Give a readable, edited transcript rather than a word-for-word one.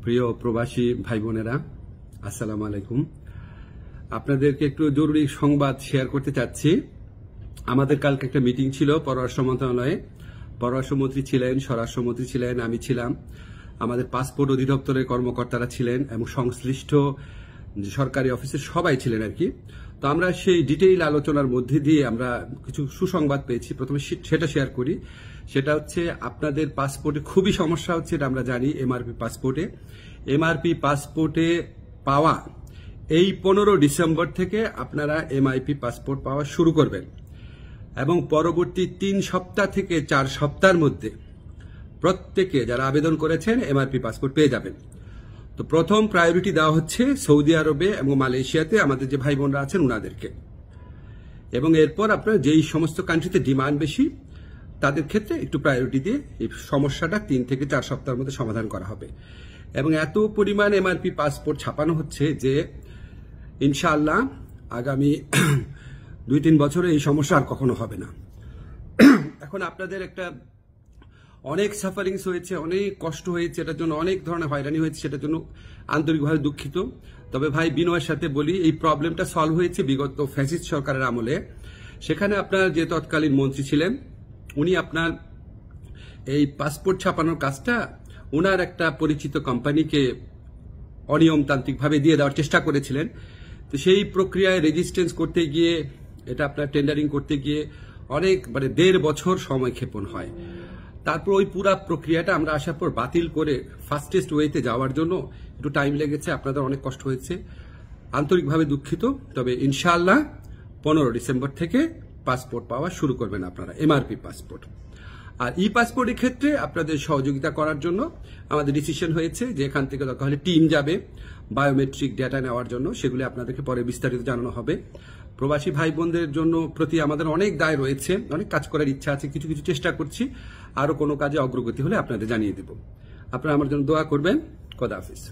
প্রিয় প্রবাসী ভাই বোনেরা, আসসালামু আলাইকুম। আপনাদেরকে একটু জরুরি সংবাদ শেয়ার করতে চাচ্ছি। আমাদের কালকে একটা মিটিং ছিল পররাষ্ট্র মন্ত্রণালয়ে। পররাষ্ট্রমন্ত্রী ছিলেন, স্বরাষ্ট্রমন্ত্রী ছিলেন, আমি ছিলাম, আমাদের পাসপোর্ট অধিদপ্তরের কর্মকর্তারা ছিলেন এবং সংশ্লিষ্ট সরকারি অফিসের সবাই ছিলেন আর কি। তো আমরা সেই ডিটেইল আলোচনার মধ্যে দিয়ে আমরা কিছু সুসংবাদ পেয়েছি। প্রথমে সেটা শেয়ার করি। সেটা হচ্ছে আপনাদের পাসপোর্টে খুবই সমস্যা হচ্ছে, এটা আমরা জানি। এমআরপি পাসপোর্টে পাওয়া এই 15 ডিসেম্বর থেকে আপনারা এমআইপি পাসপোর্ট পাওয়া শুরু করবেন এবং পরবর্তী 3 সপ্তাহ থেকে 4 সপ্তাহের মধ্যে প্রত্যেকে যারা আবেদন করেছেন এমআরপি পাসপোর্ট পেয়ে যাবেন। তো প্রথম প্রায়োরিটি দেওয়া হচ্ছে সৌদি আরবে এবং মালয়েশিয়াতে আমাদের যে ভাই বোনরা আছেন উনাদেরকে, এবং এরপর আপনার যেই সমস্ত কান্ট্রিতে ডিমান্ড বেশি তাদের ক্ষেত্রে একটু প্রায়োরিটি দিয়ে এই সমস্যাটা 3 থেকে 4 সপ্তাহের মধ্যে সমাধান করা হবে। এবং এত পরিমাণ এমআরপি পাসপোর্ট ছাপানো হচ্ছে যে ইনশাআল্লাহ আগামী 2-3 বছরে এই সমস্যা আর কখনো হবে না। এখন আপনাদের একটা অনেক সাফারিংস হয়েছে, অনেক কষ্ট হয়েছে, এটার জন্য অনেক ধরনের হয়রানি হয়েছে, সেটার জন্য আন্তরিকভাবে দুঃখিত। তবে ভাই বিনয়ের সাথে বলি, এই প্রবলেমটা সলভ হয়েছে বিগত ফ্যাসিস্ট সরকারের আমলে। সেখানে আপনার যে তৎকালীন মন্ত্রী ছিলেন উনি আপনার এই পাসপোর্ট ছাপানোর কাজটা ওনার একটা পরিচিত কোম্পানিকে অনিয়মতান্ত্রিকভাবে দিয়ে দেওয়ার চেষ্টা করেছিলেন। তো সেই প্রক্রিয়ায় রেজিস্ট্রেন্স করতে গিয়ে, এটা আপনার টেন্ডারিং করতে গিয়ে অনেক 1.5 বছর সময় ক্ষেপণ হয়। তারপর ওই পুরো প্রক্রিয়াটা আমরা আসার পর বাতিল করে ফাস্টেস্ট ওয়েতে যাওয়ার জন্য একটু টাইম লেগেছে, আপনাদের অনেক কষ্ট হয়েছে, আন্তরিকভাবে দুঃখিত। তবে ইনশাআল্লাহ 15 ডিসেম্বর থেকে পাসপোর্ট পাওয়া শুরু করবেন আপনারা, এমআরপি পাসপোর্ট। আর ই পাসপোর্টের ক্ষেত্রে আপনাদের সহযোগিতা করার জন্য আমাদের ডিসিশন হয়েছে যে এখান থেকে দরকার হলে টিম যাবে বায়োমেট্রিক ডেটা নেওয়ার জন্য, সেগুলি আপনাদেরকে পরে বিস্তারিত জানানো হবে। প্রবাসী ভাই বোনদের জন্য প্রতি আমাদের অনেক দায় রয়েছে, অনেক কাজ করার ইচ্ছা আছে, কিছু কিছু চেষ্টা করছি। আরো কোনো কাজে অগ্রগতি হলে আপনাদের জানিয়ে দেব। আপনারা আমার জন্য দোয়া করবেন। খোদা হাফেজ।